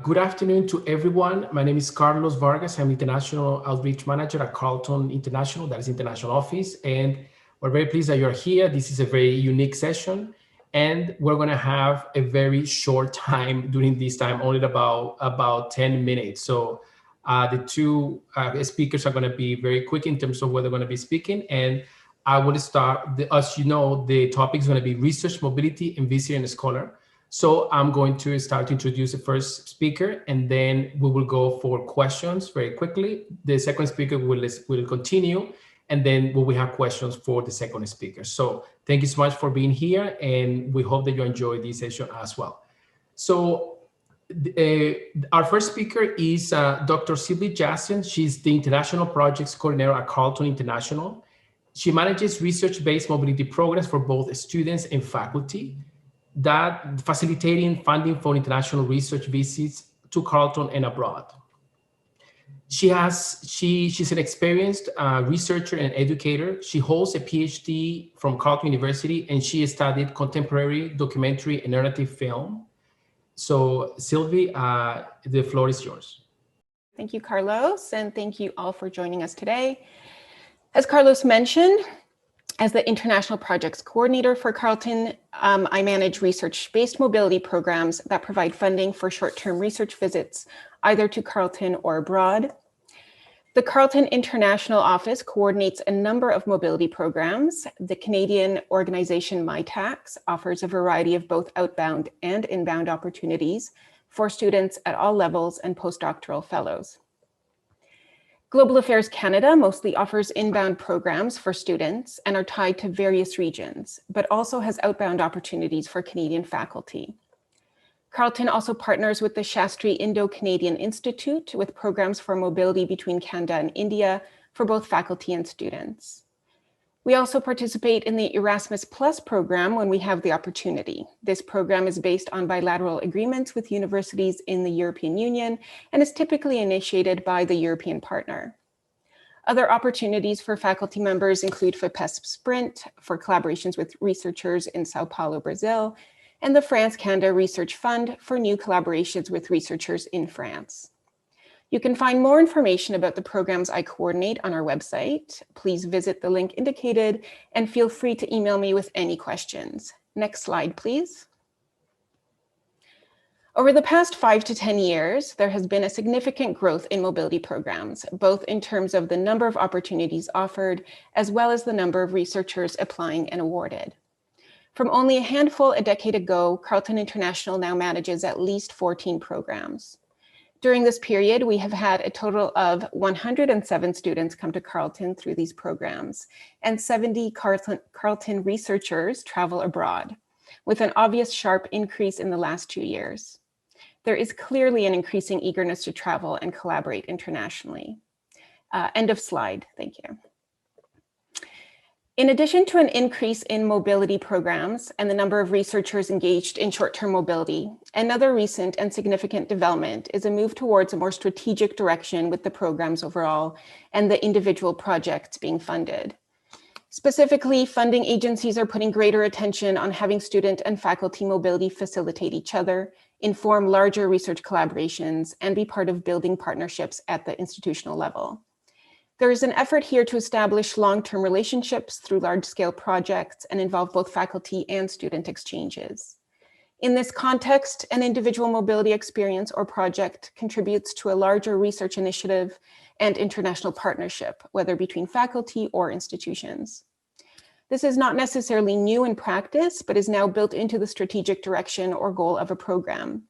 Good afternoon to everyone. My name is Carlos Vargas. I'm International Outreach Manager at Carlton International, that is International Office. And we're very pleased that you're here. This is a very unique session. And we're going to have a very short time during this time, only about 10 minutes. So the two speakers are going to be very quick in terms of what they're going to be speaking. And I will start, as you know, the topic is going to be research, mobility, and visitor and scholar. So I'm going to start to introduce the first speaker, and then we will go for questions very quickly. The second speaker will continue, and then we will have questions for the second speaker. So thank you so much for being here, and we hope that you enjoy this session as well. So our first speaker is Dr. Sylvie Jasen. She's the International Projects Coordinator at Carlton International. She manages research-based mobility programs for both students and faculty, that facilitating funding for international research visits to Carleton and abroad. She's an experienced researcher and educator. She holds a PhD from Carleton University, and she studied contemporary documentary and narrative film. So Sylvie, the floor is yours. Thank you, Carlos, and thank you all for joining us today. As Carlos mentioned, as the International Projects Coordinator for Carleton, I manage research-based mobility programs that provide funding for short-term research visits, either to Carleton or abroad. The Carleton International Office coordinates a number of mobility programs. The Canadian organization MyTax offers a variety of both outbound and inbound opportunities for students at all levels and postdoctoral fellows. Global Affairs Canada mostly offers inbound programs for students and are tied to various regions, but also has outbound opportunities for Canadian faculty. Carleton also partners with the Shastri Indo-Canadian Institute with programs for mobility between Canada and India for both faculty and students. We also participate in the Erasmus Plus program when we have the opportunity. This program is based on bilateral agreements with universities in the European Union and is typically initiated by the European partner. Other opportunities for faculty members include FIPESP Sprint for collaborations with researchers in Sao Paulo, Brazil, and the France-Canada Research Fund for new collaborations with researchers in France. You can find more information about the programs I coordinate on our website. Please visit the link indicated and feel free to email me with any questions. Next slide, please. Over the past 5 to 10 years, there has been a significant growth in mobility programs, both in terms of the number of opportunities offered, as well as the number of researchers applying and awarded. From only a handful a decade ago, Carleton International now manages at least 14 programs. During this period, we have had a total of 107 students come to Carleton through these programs, and 70 Carleton researchers travel abroad, with an obvious sharp increase in the last 2 years. There is clearly an increasing eagerness to travel and collaborate internationally. End of slide, thank you. In addition to an increase in mobility programs and the number of researchers engaged in short-term mobility, another recent and significant development is a move towards a more strategic direction with the programs overall and the individual projects being funded. Specifically, funding agencies are putting greater attention on having student and faculty mobility facilitate each other, inform larger research collaborations, and be part of building partnerships at the institutional level. There is an effort here to establish long-term relationships through large-scale projects and involve both faculty and student exchanges. In this context, an individual mobility experience or project contributes to a larger research initiative and international partnership, whether between faculty or institutions. This is not necessarily new in practice, but is now built into the strategic direction or goal of a program.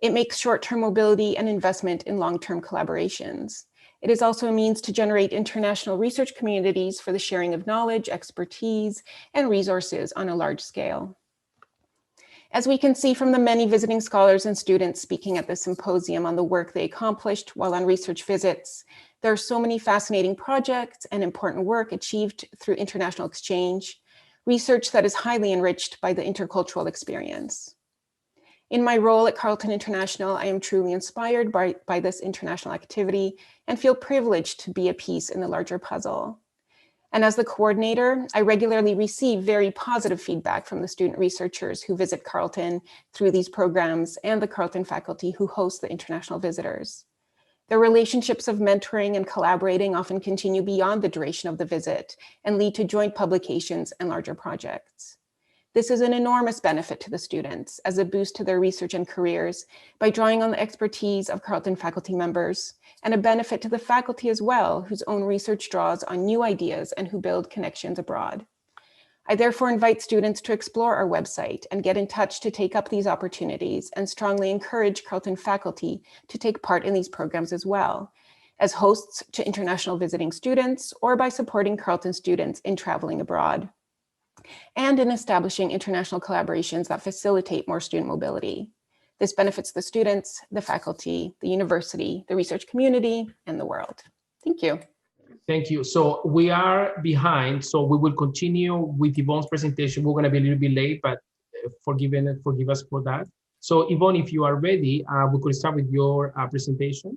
It makes short-term mobility an investment in long-term collaborations. It is also a means to generate international research communities for the sharing of knowledge, expertise, and resources on a large scale. As we can see from the many visiting scholars and students speaking at the symposium on the work they accomplished while on research visits, there are so many fascinating projects and important work achieved through international exchange, research that is highly enriched by the intercultural experience. In my role at Carleton International, I am truly inspired by this international activity and feel privileged to be a piece in the larger puzzle. And as the coordinator, I regularly receive very positive feedback from the student researchers who visit Carleton through these programs and the Carleton faculty who host the international visitors. The relationships of mentoring and collaborating often continue beyond the duration of the visit and lead to joint publications and larger projects. This is an enormous benefit to the students as a boost to their research and careers by drawing on the expertise of Carleton faculty members, and a benefit to the faculty as well, whose own research draws on new ideas and who build connections abroad. I therefore invite students to explore our website and get in touch to take up these opportunities, and strongly encourage Carleton faculty to take part in these programs as well, as hosts to international visiting students or by supporting Carleton students in traveling abroad, and in establishing international collaborations that facilitate more student mobility. This benefits the students, the faculty, the university, the research community, and the world. Thank you. Thank you. So we are behind, so we will continue with Yvonne's presentation. We're going to be a little bit late, but forgive us for that. So Yvonne, if you are ready, we could start with your presentation.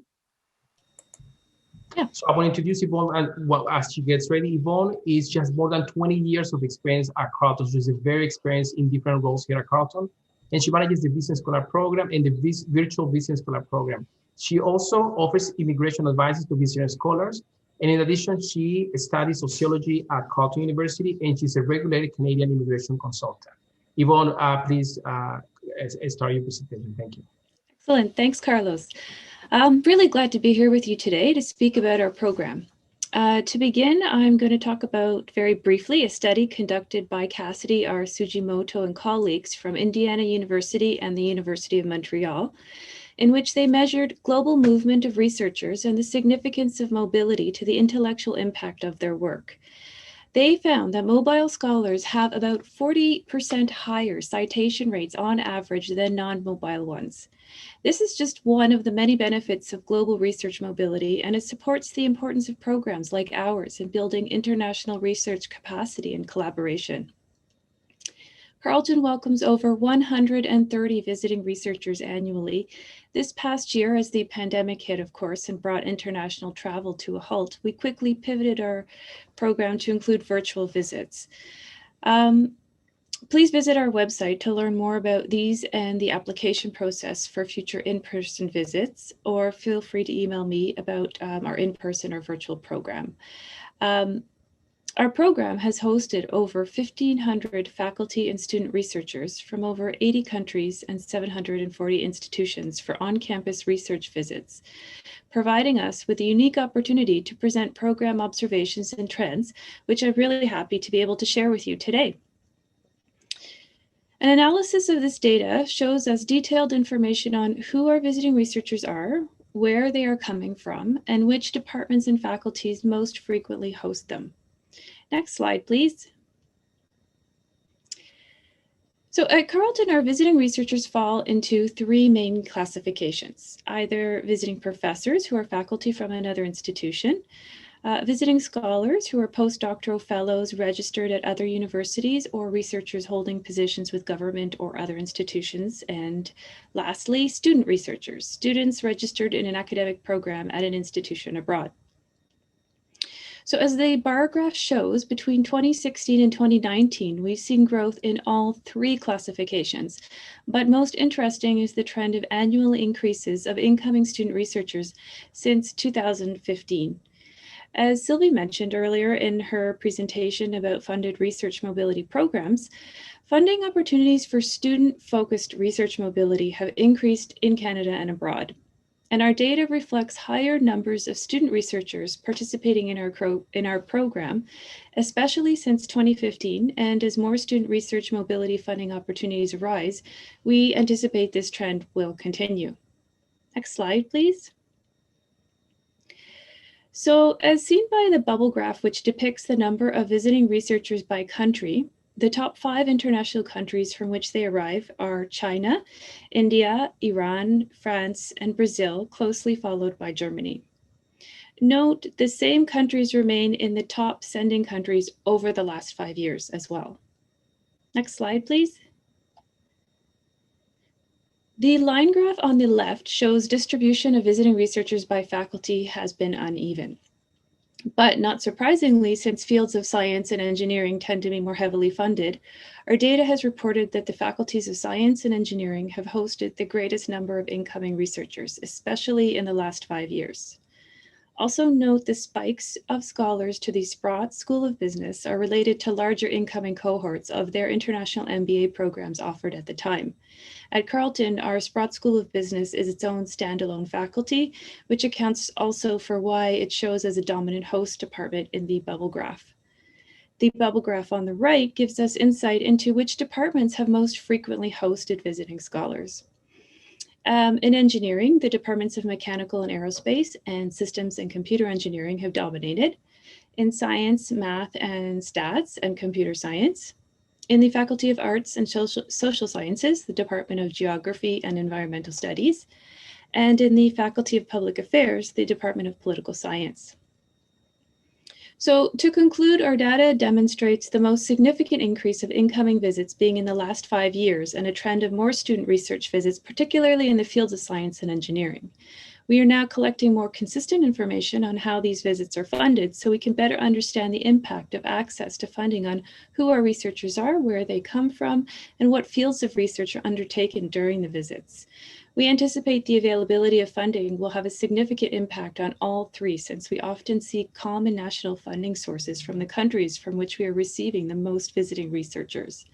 Yeah. So I want to introduce Yvonne, and as she gets ready, Yvonne is just more than 20 years of experience at Carleton. She's very experienced in different roles here at Carleton, and she manages the Business Scholar program and the Virtual Business Scholar program. She also offers immigration advices to visiting scholars, and in addition, she studies sociology at Carleton University, and she's a regulated Canadian immigration consultant. Yvonne, please start your presentation. Thank you. Excellent. Thanks, Carlos. I'm really glad to be here with you today to speak about our program. To begin, I'm going to talk about very briefly a study conducted by Cassidy R. Sugimoto and colleagues from Indiana University and the University of Montreal, in which they measured global movement of researchers and the significance of mobility to the intellectual impact of their work. They found that mobile scholars have about 40% higher citation rates on average than non-mobile ones. This is just one of the many benefits of global research mobility, and it supports the importance of programs like ours in building international research capacity and collaboration. Carleton welcomes over 130 visiting researchers annually. This past year, as the pandemic hit, of course, and brought international travel to a halt, we quickly pivoted our program to include virtual visits. Please visit our website to learn more about these and the application process for future in-person visits, or feel free to email me about our in-person or virtual program. Our program has hosted over 1,500 faculty and student researchers from over 80 countries and 740 institutions for on-campus research visits, providing us with a unique opportunity to present program observations and trends, which I'm really happy to be able to share with you today. An analysis of this data shows us detailed information on who our visiting researchers are, where they are coming from, and which departments and faculties most frequently host them. Next slide, please. So at Carleton, our visiting researchers fall into three main classifications: either visiting professors who are faculty from another institution, visiting scholars who are postdoctoral fellows registered at other universities, or researchers holding positions with government or other institutions, and lastly, student researchers, students registered in an academic program at an institution abroad. So as the bar graph shows, between 2016 and 2019, we've seen growth in all three classifications, but most interesting is the trend of annual increases of incoming student researchers since 2015. As Sylvie mentioned earlier in her presentation about funded research mobility programs, funding opportunities for student-focused research mobility have increased in Canada and abroad. And our data reflects higher numbers of student researchers participating in our program, especially since 2015. And as more student research mobility funding opportunities arise, we anticipate this trend will continue. Next slide, please. So as seen by the bubble graph, which depicts the number of visiting researchers by country, the top 5 international countries from which they arrive are China, India, Iran, France, and Brazil, closely followed by Germany. Note, the same countries remain in the top sending countries over the last 5 years as well. Next slide, please. The line graph on the left shows distribution of visiting researchers by faculty has been uneven. But not surprisingly, since fields of science and engineering tend to be more heavily funded, our data has reported that the faculties of science and engineering have hosted the greatest number of incoming researchers, especially in the last 5 years. Also note the spikes of scholars to the Sprott School of Business are related to larger incoming cohorts of their international MBA programs offered at the time. At Carleton, our Sprott School of Business is its own standalone faculty, which accounts also for why it shows as a dominant host department in the bubble graph. The bubble graph on the right gives us insight into which departments have most frequently hosted visiting scholars. In engineering, the departments of mechanical and aerospace and systems and computer engineering have dominated. In science, math, and stats and computer science. In the Faculty of Arts and Social Sciences, the Department of Geography and Environmental Studies. And in the Faculty of Public Affairs, the Department of Political Science. So to conclude, our data demonstrates the most significant increase of incoming visits being in the last 5 years and a trend of more student research visits, particularly in the fields of science and engineering. We are now collecting more consistent information on how these visits are funded so we can better understand the impact of access to funding on who our researchers are, where they come from, and what fields of research are undertaken during the visits. We anticipate the availability of funding will have a significant impact on all three, since we often see common national funding sources from the countries from which we are receiving the most visiting researchers.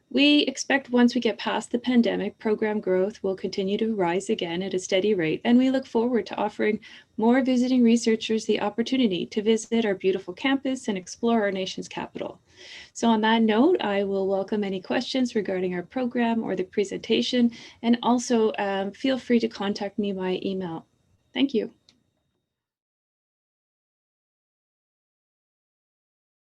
We expect once we get past the pandemic, program growth will continue to rise again at a steady rate, and we look forward to offering more visiting researchers the opportunity to visit our beautiful campus and explore our nation's capital. So on that note, I will welcome any questions regarding our program or the presentation, and also feel free to contact me by email. Thank you.